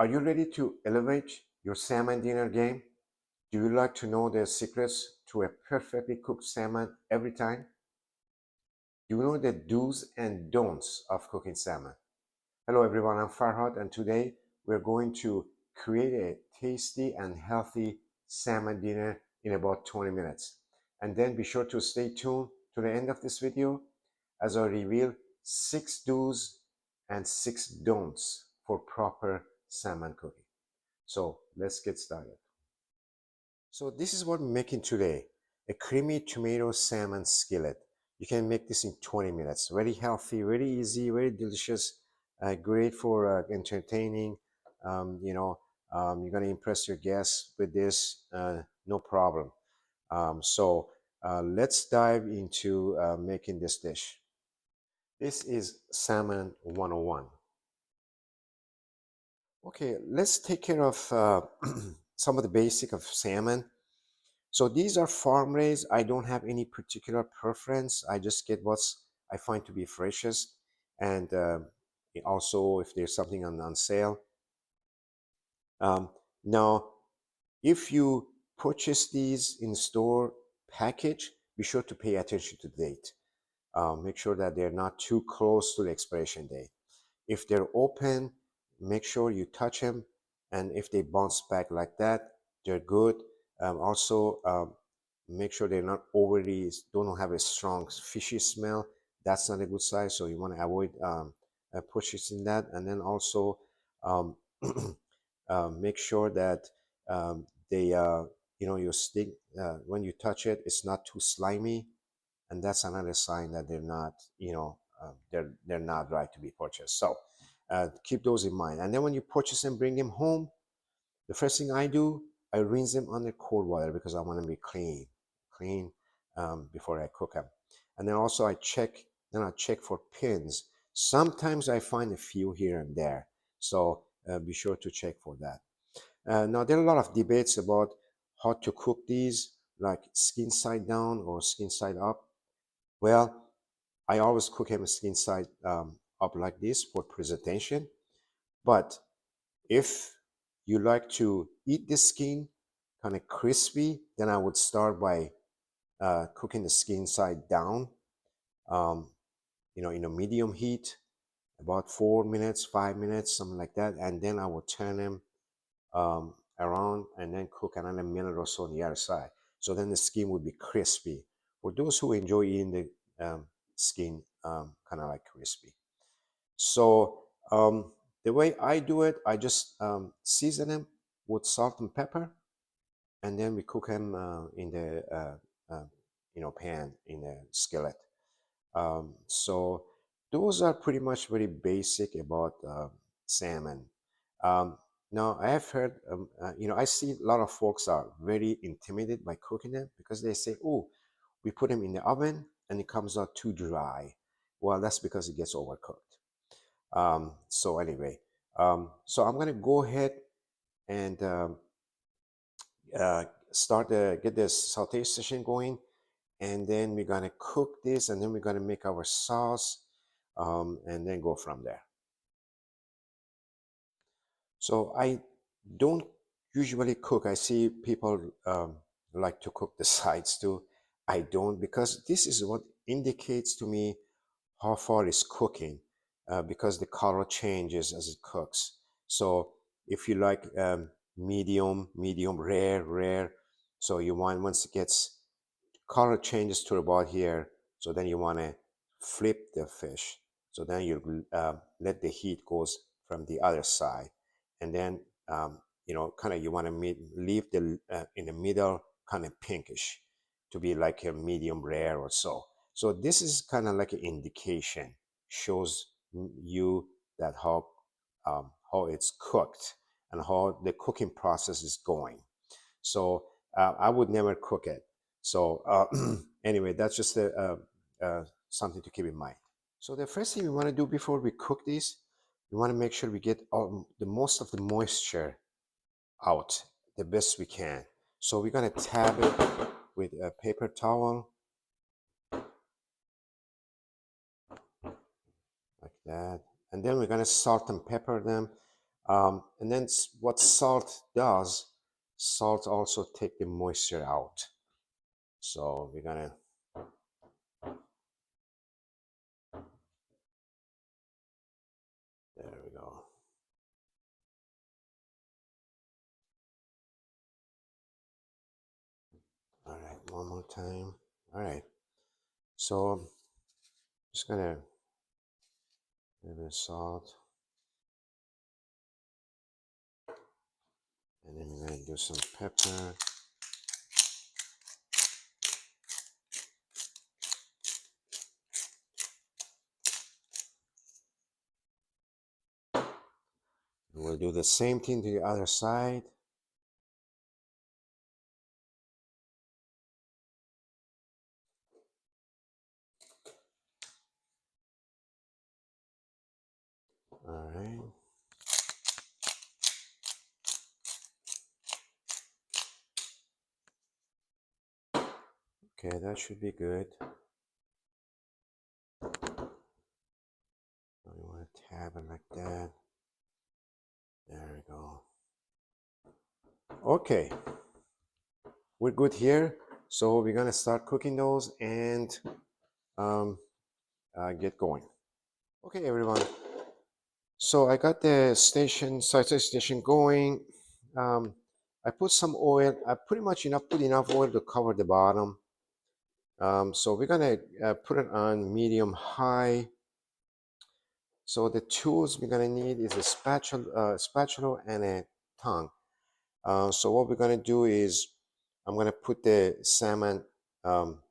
Are you ready to elevate your salmon dinner game? Do you like to know the secrets to a perfectly cooked salmon every time? Do you know the do's and don'ts of cooking salmon? Hello everyone, I'm Farhad and today we're going to create a tasty and healthy salmon dinner in about 20 minutes. And then be sure to stay tuned to the end of this video as I reveal 6 do's and 6 don'ts for proper salmon cooking. So let's get started. So this is what we're making today, a creamy tomato salmon skillet. You can make this in 20 minutes. Very healthy, very easy, very delicious, great for entertaining. You're gonna impress your guests with this, no problem. Let's dive into making this dish. This is Salmon 101. Okay, let's take care of some of the basic of salmon. So these are farm raised. I don't have any particular preference. I just get what's I find to be freshest, and also if there's something on sale. Um, Now, if you purchase these in store package, be sure to pay attention to the date. Make sure that they're not too close to the expiration date. If they're open, make sure you touch them, and if they bounce back like that, they're good. Also, make sure they're not overly, don't have a strong fishy smell. That's not a good sign, so you want to avoid purchasing that. And then also um, make sure that they, your stick, when you touch it, it's not too slimy, and that's another sign that they're not, they're not right to be purchased. So keep those in mind. And then when you purchase them, bring them home. The first thing I do, I rinse them under cold water because I want them to be clean before I cook them. And then also I check for pins. Sometimes I find a few here and there, so be sure to check for that. Now there are a lot of debates about how to cook these, like skin side down or skin side up. Well, I always cook them skin side up like this for presentation. But if you like to eat the skin kind of crispy, then I would start by cooking the skin side down, um, in a medium heat, about 4 minutes, 5 minutes, something like that. And then I will turn them around and then cook another minute or so on the other side. So then the skin would be crispy. For those who enjoy eating the skin kind of like crispy. So the way I do it, I just season them with salt and pepper, and then we cook them in the pan in the skillet. So those are pretty much very basic about salmon. Um, Now I have heard, I see a lot of folks are very intimidated by cooking them because they say, "Oh, we put them in the oven and it comes out too dry." Well, that's because it gets overcooked. So anyway, so I'm gonna go ahead and uh, start get this saute session going, and then we're gonna cook this, and then we're gonna make our sauce, and then go from there. So I don't usually cook. I see people like to cook the sides too. I don't, because this is what indicates to me how far it's cooking, because the color changes as it cooks. So if you like medium, rare, so you want, once it gets color changes to about here, so then you want to flip the fish. So then you let the heat goes from the other side, and then kind of you want to leave the in the middle, kind of pinkish, to be like a medium rare or so. So this is kind of like an indication, shows you that how it's cooked and how the cooking process is going. So I would never cook it. So anyway, that's just something to keep in mind. So the first thing we want to do before we cook these, we want to make sure we get the most of the moisture out the best we can. So we're going to tab it with a paper towel like that, and then we're going to salt and pepper them. And then what salt does, salt also take the moisture out. So we're gonna, there we go. All right, one more time. All right, so just gonna a little bit of salt, and then we're gonna do some pepper. And we'll do the same thing to the other side. All right. Okay, that should be good. You want to tab it like that. There we go. Okay, we're good here. So we're gonna start cooking those and get going. Okay, everyone. So I got the side station going. I put some oil. I pretty much put enough oil to cover the bottom. So we're gonna put it on medium high. So the tools we're gonna need is a spatula and a tongue. So what we're gonna do is I'm gonna put the salmon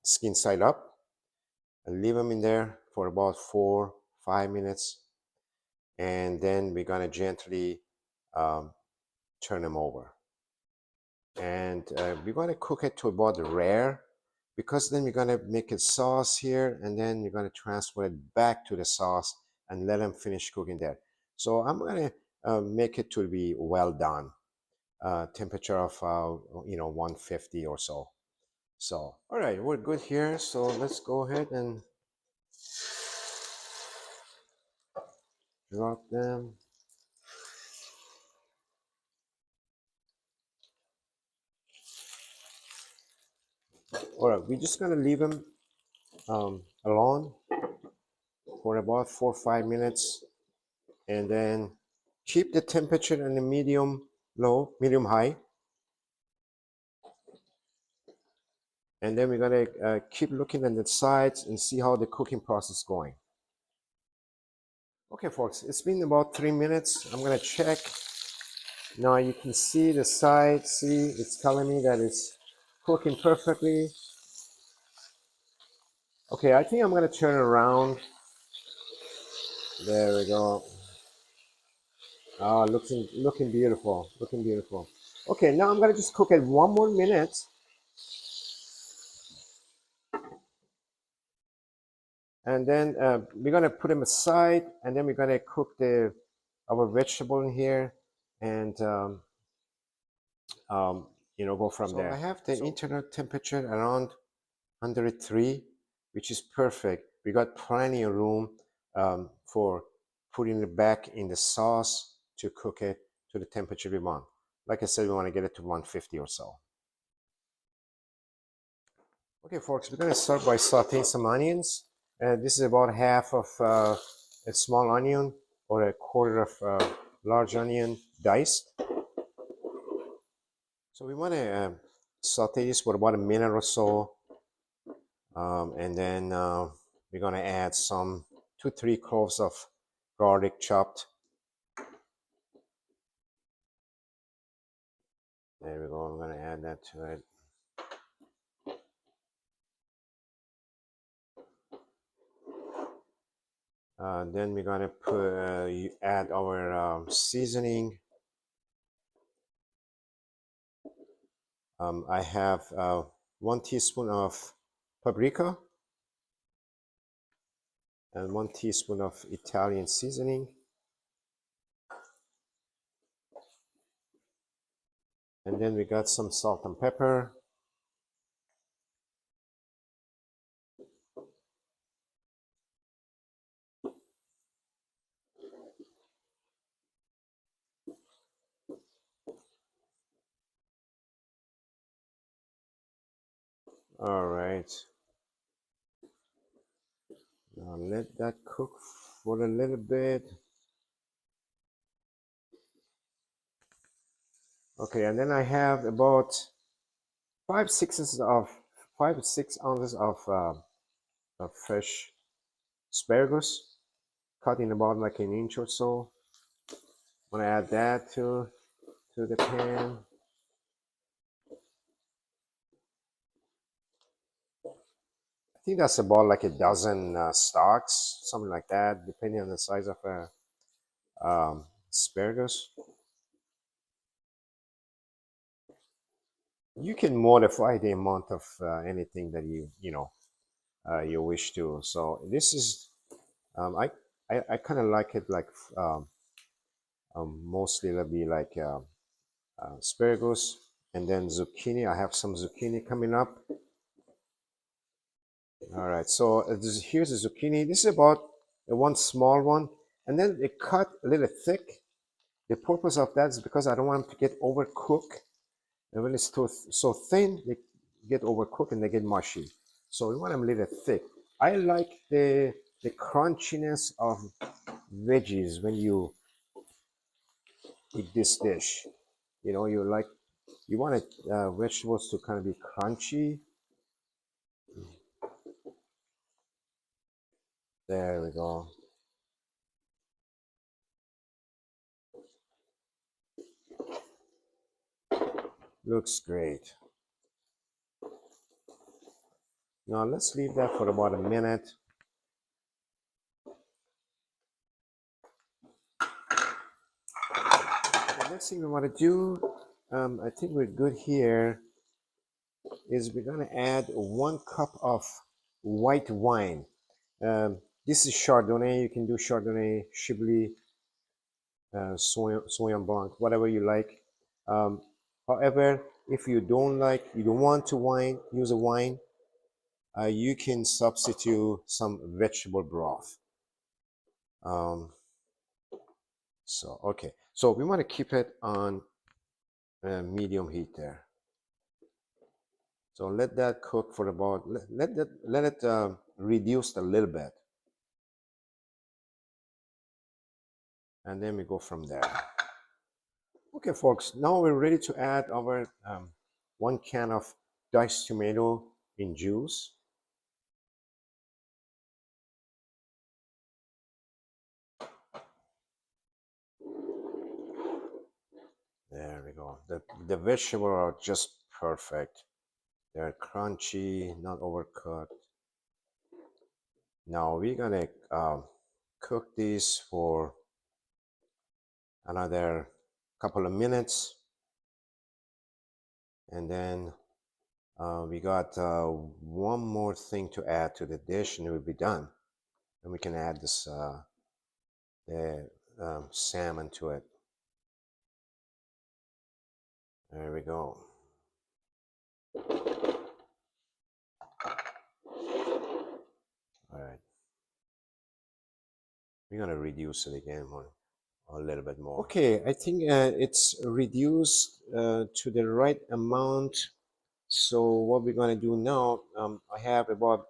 skin side up and leave them in there for about 4-5 minutes, and then we're gonna gently um, turn them over. And we're gonna cook it to about rare, because then we're gonna make a sauce here, and then we're gonna transfer it back to the sauce and let them finish cooking there. So I'm gonna make it to be well done, temperature of 150 or so. So all right, we're good here. So let's go ahead and drop them. All right, we're just gonna leave them alone for about 4-5 minutes, and then keep the temperature in the medium low, medium high. And then we're gonna keep looking at the sides and see how the cooking process is going. Okay, folks, it's been about 3 minutes. I'm gonna check. Now you can see the side. See, it's telling me that it's cooking perfectly. Okay, I think I'm gonna turn it around. There we go. Oh, looking beautiful. Looking beautiful. Okay, now I'm gonna just cook it 1 more minute. And then we're gonna put them aside, and then we're gonna cook our vegetable in here, and go from there. So I have the internal temperature around 103, which is perfect. We got plenty of room for putting it back in the sauce to cook it to the temperature we want. Like I said, we want to get it to 150 or so. Okay, folks, we're gonna start by sauteing some onions. This is about half of a small onion or a quarter of large onion diced. So we want to saute this for about a minute or so, and then we're going to add some 2-3 cloves of garlic chopped. There we go. I'm going to add that to it. Then we're going to add our seasoning. I have 1 teaspoon of paprika and 1 teaspoon of Italian seasoning. And then we got some salt and pepper. All right. Now let that cook for a little bit. Okay, and then I have about 5 6 ounces of 5 to 6 ounces of fresh asparagus, cut in about like an inch or so. I'm gonna add that to the pan. I think that's about like a dozen stalks, something like that, depending on the size of asparagus. You can modify the amount of anything that you wish to. So this is I kind of like it like mostly it'll be like asparagus and then zucchini. I have some zucchini coming up. All right, so here's the zucchini. This is about one small one, and then they cut a little thick. The purpose of that is because I don't want them to get overcooked. And when it's so thin, they get overcooked and they get mushy. So we want them a little thick. I like the crunchiness of veggies when you eat this dish. You want vegetables to kind of be crunchy. There we go. Looks great. Now let's leave that for about a minute. The next thing we want to do, I think we're good here, is we're going to add 1 cup of white wine. This is Chardonnay. You can do Chardonnay, Chablis, Sauvignon Blanc, whatever you like. However, if you don't want to use a wine, you can substitute some vegetable broth. Okay. So we want to keep it on medium heat there. So let that cook for about, let it reduce a little bit. And then we go from there. Okay, folks, now we're ready to add our 1 can of diced tomato in juice. There we go. The vegetables are just perfect. They're crunchy, not overcooked. Now we're gonna cook these for another couple of minutes, and then we got one more thing to add to the dish, and it will be done. And we can add this the salmon to it. There we go. All right. We're gonna reduce it again a little bit more. Okay, I think it's reduced to the right amount. So what we're gonna do now, I have about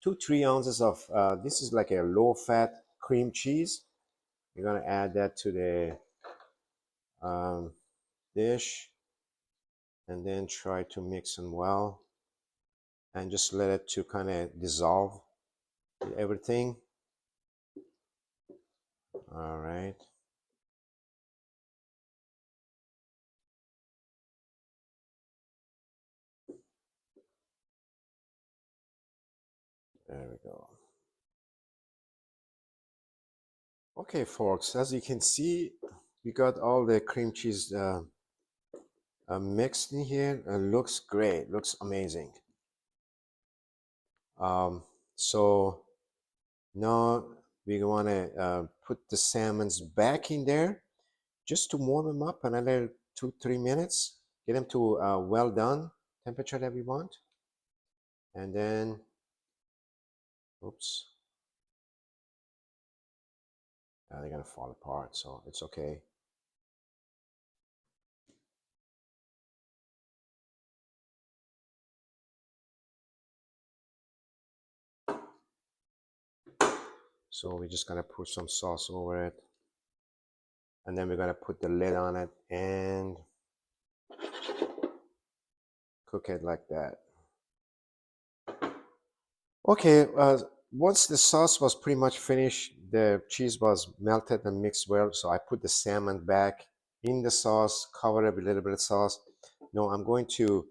2-3 ounces of this is like a low-fat cream cheese. We're gonna add that to the um, dish, and then try to mix them well, and just let it to kind of dissolve with everything. All right. There we go. Okay, folks, as you can see, we got all the cream cheese mixed in here. It looks great, looks amazing. Um, so now we want to put the salmons back in there just to warm them up another 2-3 minutes, get them to well done temperature that we want. And then, oops, they're gonna fall apart, so it's okay. So we're just gonna put some sauce over it, and then we're gonna put the lid on it and cook it like that. Okay, once the sauce was pretty much finished, the cheese was melted and mixed well, so I put the salmon back in the sauce, cover it with a little bit of sauce. Now I'm going to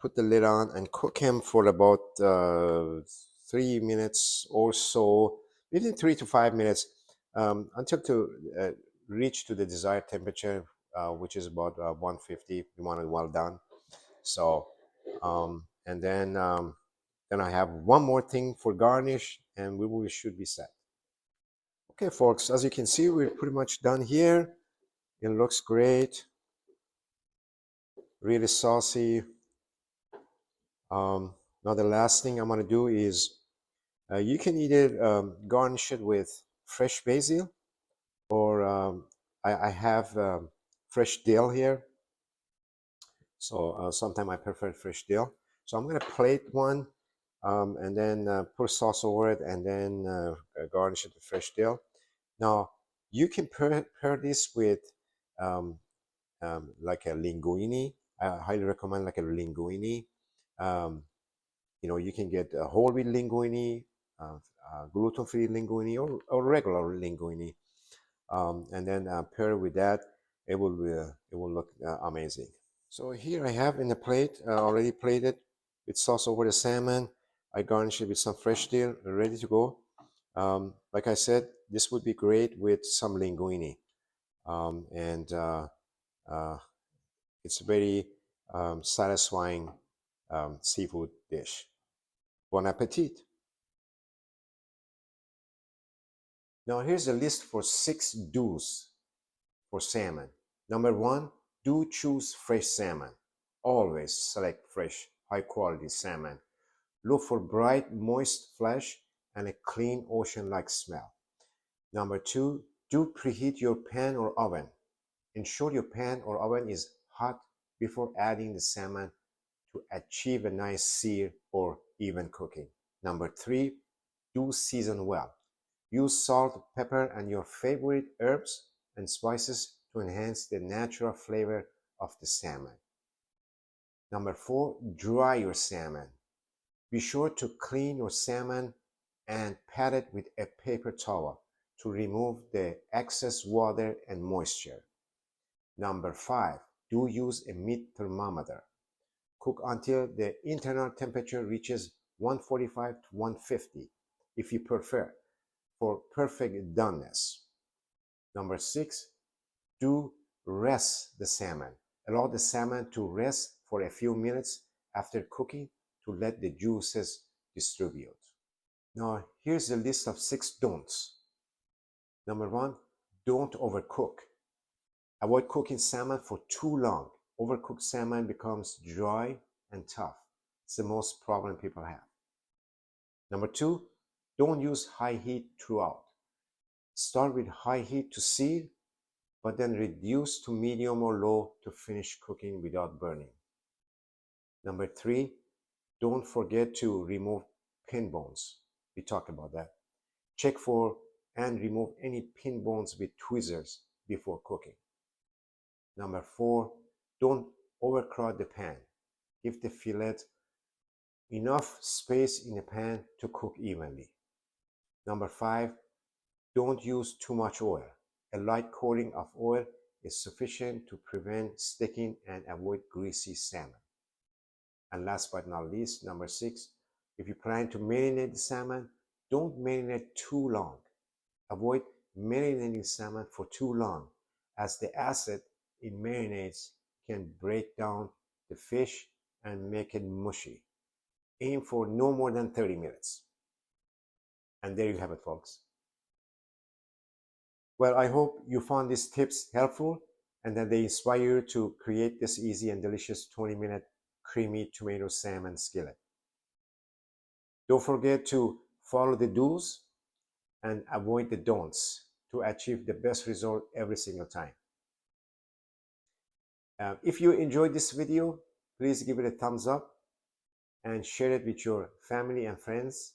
put the lid on and cook him for about 3 minutes or so, within 3 to 5 minutes, until to reach to the desired temperature, which is about 150. We want it well done. So, and then I have one more thing for garnish, and we should be set. Okay, folks, as you can see, we're pretty much done here. It looks great, really saucy. Now the last thing I'm gonna do is you can either garnish it with fresh basil, or I have fresh dill here. So sometimes I prefer fresh dill. So I'm gonna plate one, and then put sauce over it, and then garnish it with fresh dill. Now you can pair this with um, like a linguine. I highly recommend like a linguine. Um, you know, you can get a whole wheat linguine, gluten-free linguine, or regular linguine, and then pair with that. It will look amazing. So here I have in the plate, already plated with sauce over the salmon. I garnish it with some fresh dill, ready to go. Like I said, this would be great with some linguine, and uh, it's a very satisfying seafood dish. Bon appetit! Now here's a list for 6 do's for salmon. Number 1, do choose fresh salmon. Always select fresh, high quality salmon. Look for bright, moist flesh and a clean ocean-like smell. Number 2, do preheat your pan or oven. Ensure your pan or oven is hot before adding the salmon to achieve a nice sear or even cooking. Number 3, do season well. Use salt, pepper, and your favorite herbs and spices to enhance the natural flavor of the salmon. Number 4, dry your salmon. Be sure to clean your salmon and pat it with a paper towel to remove the excess water and moisture. Number 5, do use a meat thermometer. Cook until the internal temperature reaches 145 to 150 if you prefer, for perfect doneness. Number 6, do rest the salmon. Allow the salmon to rest for a few minutes after cooking to let the juices distribute. Now, here's a list of 6 don'ts. Number 1, don't overcook. Avoid cooking salmon for too long. Overcooked salmon becomes dry and tough. It's the most problem people have. Number 2, don't use high heat throughout. Start with high heat to sear, but then reduce to medium or low to finish cooking without burning. Number 3, don't forget to remove pin bones. We talked about that. Check for and remove any pin bones with tweezers before cooking. Number 4, don't overcrowd the pan. Give the fillet enough space in the pan to cook evenly. Number 5, don't use too much oil. A light coating of oil is sufficient to prevent sticking and avoid greasy salmon. And last but not least, number 6, if you plan to marinate the salmon, don't marinate too long. Avoid marinating salmon for too long, as the acid in marinades can break down the fish and make it mushy. Aim for no more than 30 minutes. And there you have it, folks. Well, I hope you found these tips helpful and that they inspire you to create this easy and delicious 20-minute creamy tomato salmon skillet. Don't forget to follow the do's and avoid the don'ts to achieve the best result every single time. If you enjoyed this video, please give it a thumbs up and share it with your family and friends.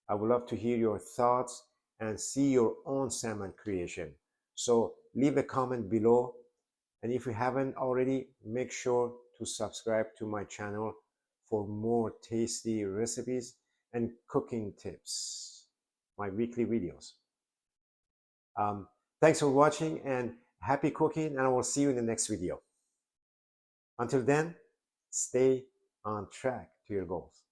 I would love to hear your thoughts and see your own salmon creation. So leave a comment below, and if you haven't already, make sure to subscribe to my channel for more tasty recipes and cooking tips, my weekly videos. Thanks for watching and happy cooking, and I will see you in the next video. Until then, stay on track to your goals.